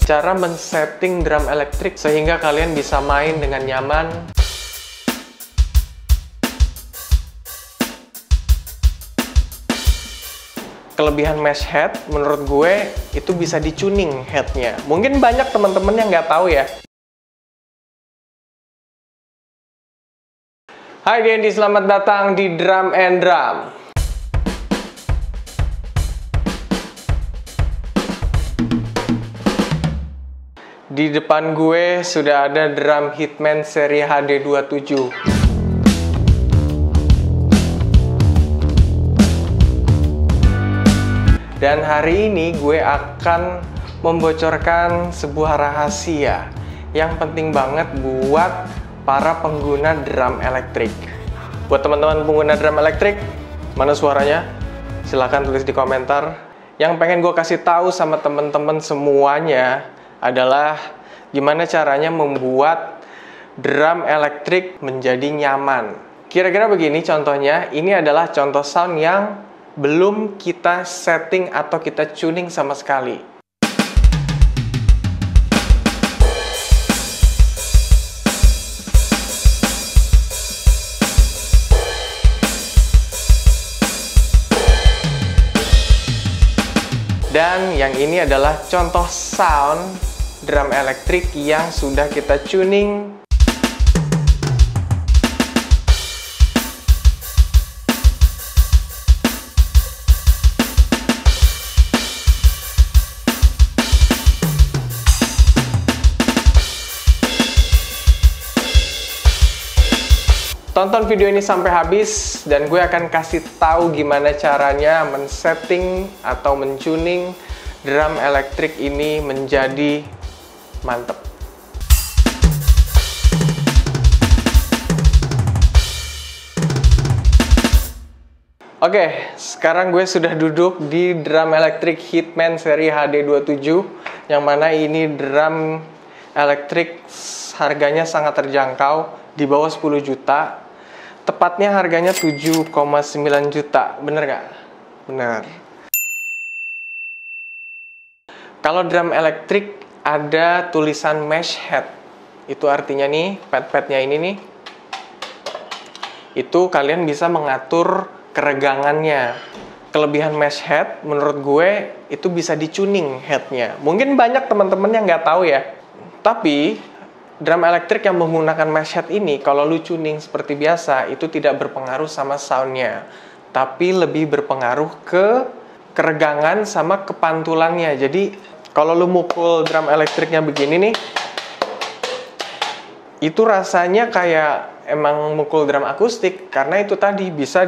Cara men-setting drum elektrik sehingga kalian bisa main dengan nyaman. Kelebihan mesh head, menurut gue, itu bisa di-tuning headnya. Mungkin banyak teman-teman yang nggak tahu ya. Hai Dendi, selamat datang di Drum and Drum. Di depan gue sudah ada drum Hitman seri HD27. Dan hari ini gue akan membocorkan sebuah rahasia yang penting banget buat para pengguna drum elektrik. Buat teman-teman pengguna drum elektrik, mana suaranya? Silahkan tulis di komentar. Yang pengen gue kasih tahu sama teman-teman semuanya adalah gimana caranya membuat drum elektrik menjadi nyaman. Kira-kira begini contohnya, ini adalah contoh sound yang belum kita setting atau kita tuning sama sekali. Dan yang ini adalah contoh sound drum elektrik yang sudah kita tuning. Tonton video ini sampai habis dan gue akan kasih tahu gimana caranya men-setting atau men-tuning drum elektrik ini menjadi mantep. Oke, sekarang gue sudah duduk di drum elektrik Hitman seri HD27, yang mana ini drum elektrik harganya sangat terjangkau, di bawah 10 juta. Tepatnya harganya 7,9 juta, bener nggak? Bener. Kalau drum elektrik ada tulisan mesh head, itu artinya nih, pad-padnya ini nih, itu kalian bisa mengatur keregangannya. Kelebihan mesh head, menurut gue, itu bisa di-tuning headnya. Mungkin banyak teman-teman yang nggak tahu ya. Tapi drum elektrik yang menggunakan mesh head ini, kalau lu tuning seperti biasa, itu tidak berpengaruh sama soundnya, tapi lebih berpengaruh ke keregangan sama kepantulannya. Jadi kalau lu mukul drum elektriknya begini nih, itu rasanya kayak emang mukul drum akustik, karena itu tadi bisa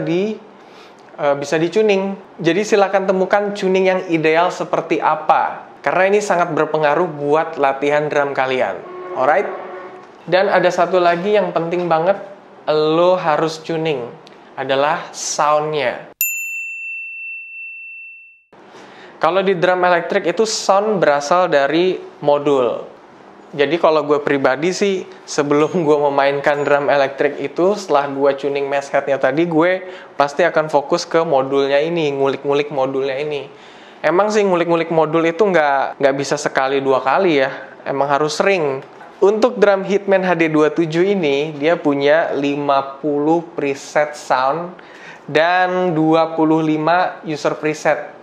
di-tuning. Jadi silakan temukan tuning yang ideal seperti apa, karena ini sangat berpengaruh buat latihan drum kalian. Alright? Dan ada satu lagi yang penting banget lo harus tuning, adalah soundnya. Kalau di drum elektrik itu sound berasal dari modul. Jadi kalau gue pribadi sih, sebelum gue memainkan drum elektrik itu, setelah gue tuning mesh headnya tadi, gue pasti akan fokus ke modulnya ini, ngulik-ngulik modulnya ini. Emang sih ngulik-ngulik modul itu nggak bisa sekali dua kali ya, emang harus sering. Untuk drum Hitman HD27 ini, dia punya 50 preset sound dan 25 user preset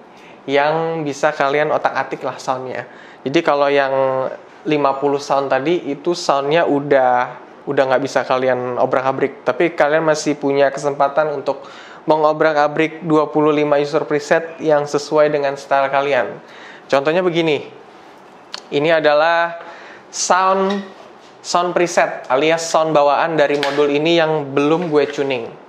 yang bisa kalian otak-atik lah soundnya. Jadi kalau yang 50 sound tadi, itu soundnya udah nggak bisa kalian obrak-abrik. Tapi kalian masih punya kesempatan untuk mengobrak-abrik 25 user preset yang sesuai dengan style kalian. Contohnya begini. Ini adalah sound preset alias sound bawaan dari modul ini yang belum gue tuning.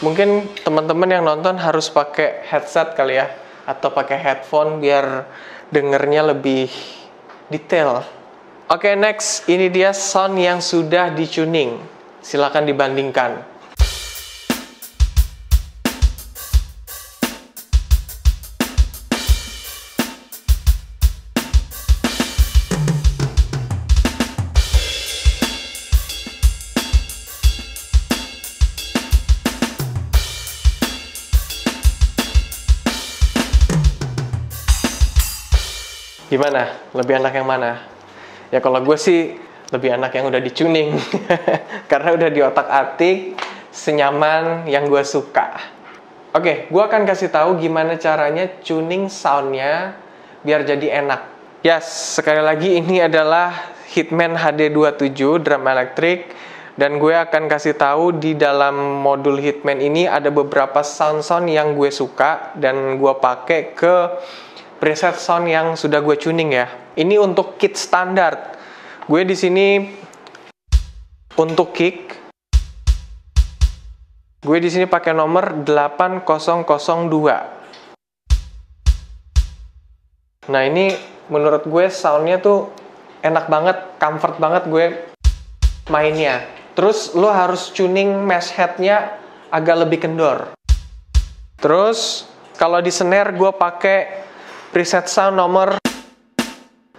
Mungkin teman-teman yang nonton harus pakai headset kali ya, atau pakai headphone biar dengernya lebih detail. Oke, next, ini dia sound yang sudah di-tuning. Silakan dibandingkan. Gimana? Lebih enak yang mana? Ya kalau gue sih lebih enak yang udah di-tuning. Karena udah di otak-atik, senyaman yang gue suka. Oke, gue akan kasih tahu gimana caranya tuning soundnya biar jadi enak. Yes, sekali lagi ini adalah Hitman HD27 drum elektrik. Dan gue akan kasih tahu di dalam modul Hitman ini ada beberapa sound-sound yang gue suka. Dan gue pakai ke preset sound yang sudah gue tuning ya. Ini untuk kit standar. Gue di sini untuk kick. Gue di sini pakai nomor 8002. Nah, ini menurut gue soundnya tuh enak banget, comfort banget gue mainnya. Terus lo harus tuning mesh headnya agak lebih kendor. Terus kalau di snare gue pakai preset sound nomor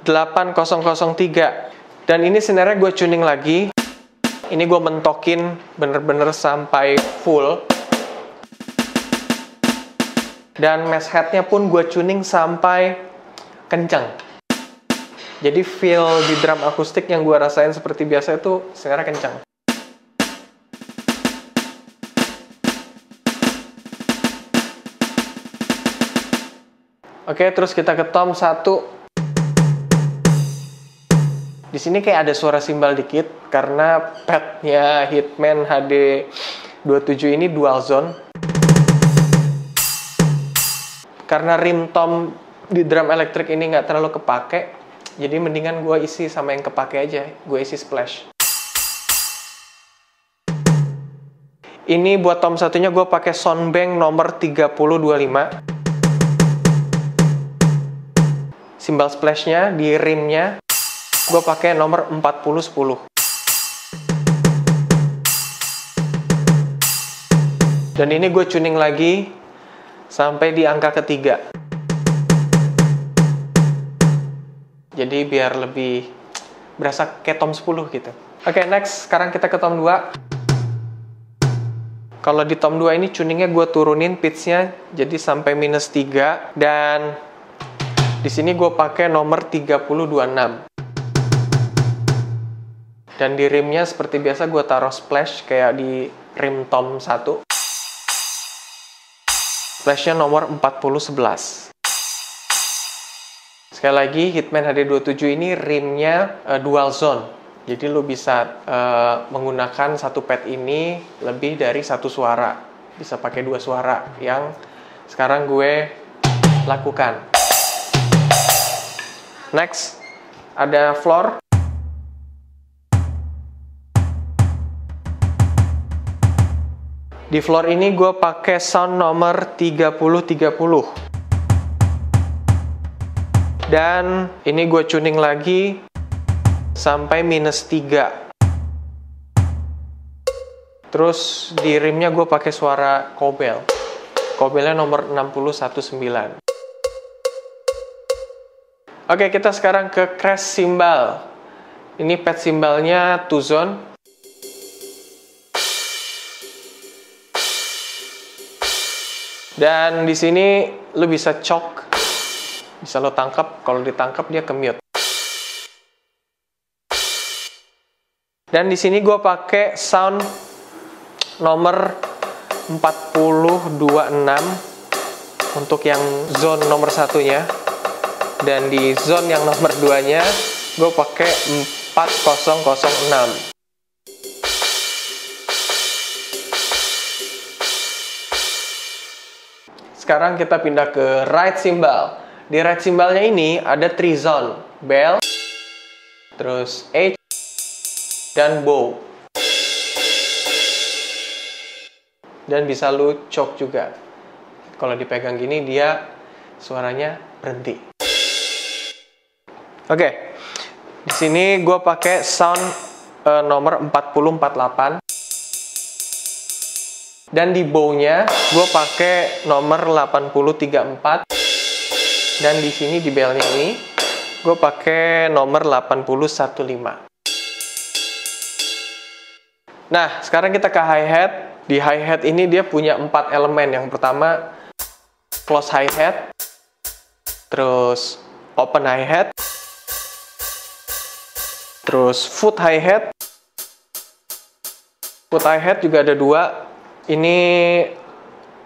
8003. Dan ini snare-nya gue tuning lagi. Ini gue mentokin bener-bener sampai full. Dan mesh head-nya pun gue tuning sampai kencang. Jadi feel di drum akustik yang gue rasain seperti biasa itu snare-nya kencang. Oke, terus kita ke tom 1. Di sini kayak ada suara simbal dikit karena padnya Hitman HD27 ini dual zone. Karena rim tom di drum elektrik ini nggak terlalu kepake, jadi mendingan gue isi sama yang kepake aja. Gue isi splash. Ini buat tom satunya gue pakai Soundbank nomor 3025. Simbal splashnya di rimnya gue pakai nomor 4010. Dan ini gue tuning lagi sampai di angka ketiga. Jadi biar lebih berasa kayak tom 10 gitu. Oke, next. Sekarang kita ke tom 2. Kalau di tom 2 ini tuningnya gue turunin pitch-nya jadi sampai -3. Dan di sini gue pakai nomor 3026. Dan di rimnya seperti biasa gue taruh splash kayak di rim tom 1. Splashnya nomor 4011. Sekali lagi, Hitman HD27 ini rimnya dual zone. Jadi lo bisa menggunakan satu pad ini lebih dari satu suara. Bisa pakai 2 suara yang sekarang gue lakukan. Next, ada floor. Di floor ini gue pakai sound nomor 3030. Dan ini gue tuning lagi sampai -3. Terus di rimnya gue pakai suara cowbell. Cowbellnya nomor 6019. Oke, kita sekarang ke crash cymbal. Ini pad cymbalnya 2 zone. Dan di sini lo bisa choke, bisa lo tangkap. Kalau ditangkap dia ke mute. Dan di sini gue pakai sound nomor 4026 untuk yang zone nomor satunya. Dan di zone yang nomor 2-nya gue pakai 4006. Sekarang kita pindah ke right cymbal. Di right cymbalnya ini ada 3 zone, bell, terus H, dan bow. Dan bisa lu choke juga. Kalau dipegang gini dia suaranya berhenti. Oke, di sini gue pakai sound nomor 4048. Dan di bow-nya gue pakai nomor 8034. Dan di sini di bell-nya ini gue pakai nomor 8015. Nah, sekarang kita ke hi-hat. Di hi-hat ini dia punya 4 elemen. Yang pertama close hi-hat, terus open hi-hat, terus foot hi-hat. Foot hi-hat juga ada 2. Ini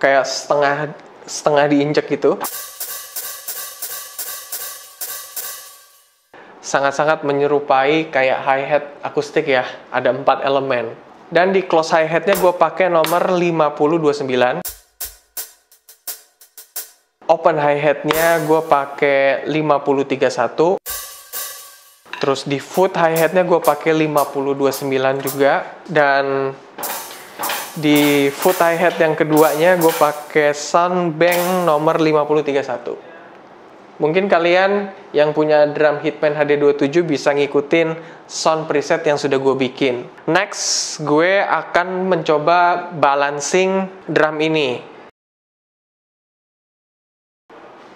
kayak setengah diinjek gitu. Sangat-sangat menyerupai kayak hi-hat akustik ya. Ada 4 elemen. Dan di close hi-hatnya gue pakai nomor 5029. Open hi-hatnya gue pakai 5031. Terus di foot hi-hatnya gue pakai 5029 juga. Dan di foot hi-hat yang keduanya gue pakai Soundbank nomor 5031. Mungkin kalian yang punya drum Hitman HD27 bisa ngikutin sound preset yang sudah gue bikin. Next, gue akan mencoba balancing drum ini.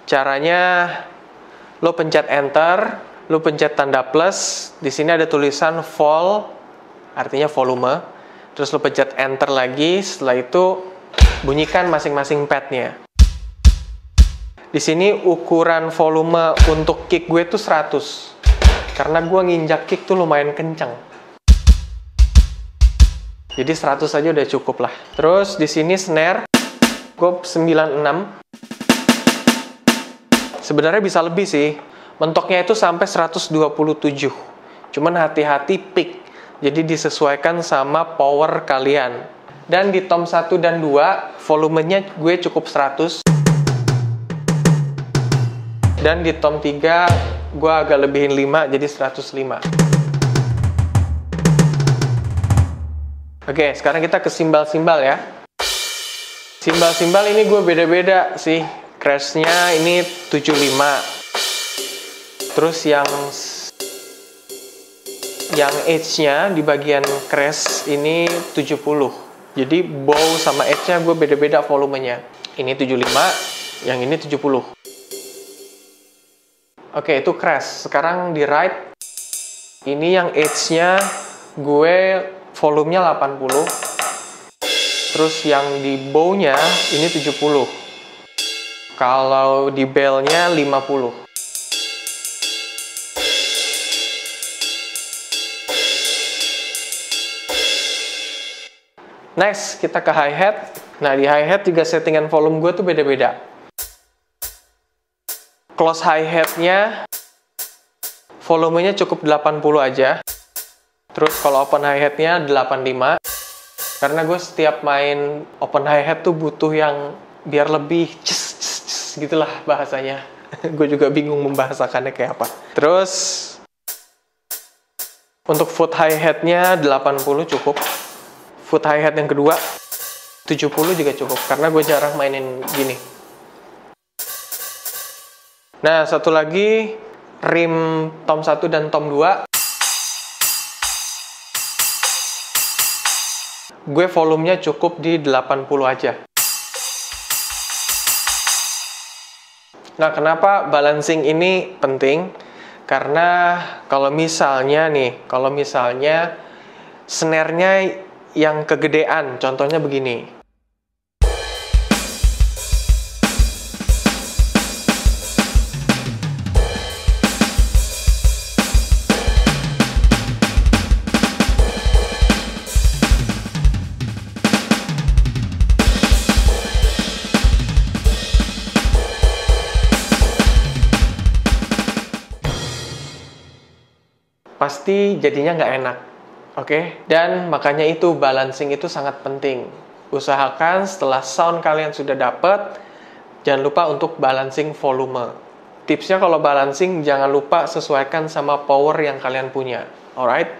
Caranya, lo pencet enter, lo pencet tanda plus. Di sini ada tulisan vol, artinya volume. Terus lo pencet enter lagi. Setelah itu bunyikan masing-masing padnya. Di sini ukuran volume untuk kick gue tuh 100. Karena gue nginjak kick tuh lumayan kencang. Jadi 100 aja udah cukup lah. Terus di sini snare gue 96. Sebenarnya bisa lebih sih. Mentoknya itu sampai 127. Cuman hati-hati pick. Jadi disesuaikan sama power kalian. Dan di tom 1 dan 2 volumenya gue cukup 100. Dan di tom 3 gue agak lebihin 5 jadi 105. Oke, sekarang kita ke simbal-simbal ya. Simbal-simbal ini gue beda-beda sih. Crash-nya ini 75. Terus yang edge-nya di bagian crash ini 70. Jadi bow sama edge-nya gue beda-beda volumenya. Ini 75, yang ini 70. Oke, itu crash. Sekarang di right. Ini yang edge-nya gue volumenya 80. Terus yang di bow-nya ini 70. Kalau di bell-nya 50. Next, kita ke hi-hat. Nah, di hi-hat juga settingan volume gue tuh beda-beda. Close hi-hat-nya volumenya cukup 80 aja. Terus kalau open hi-hat-nya 85. Karena gue setiap main open hi-hat tuh butuh yang biar lebih gitulah bahasanya. Gue juga bingung membahasakannya kayak apa. Terus untuk foot hi-hat-nya 80 cukup. Foot hi-hat yang kedua 70 juga cukup. Karena gue jarang mainin gini. Nah, satu lagi rim tom 1 dan tom 2. Gue volumenya cukup di 80 aja. Nah, kenapa balancing ini penting? Karena kalau misalnya snare-nya yang kegedean, contohnya begini. Pasti jadinya nggak enak, oke? Dan makanya itu balancing itu sangat penting. Usahakan setelah sound kalian sudah dapet, jangan lupa untuk balancing volume. Tipsnya kalau balancing jangan lupa sesuaikan sama power yang kalian punya, alright?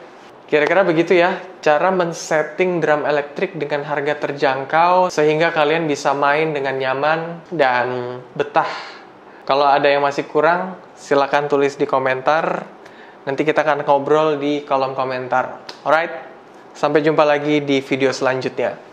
Kira-kira begitu ya, cara men-setting drum elektrik dengan harga terjangkau sehingga kalian bisa main dengan nyaman dan betah. Kalau ada yang masih kurang, silakan tulis di komentar. Nanti kita akan ngobrol di kolom komentar. Alright, sampai jumpa lagi di video selanjutnya.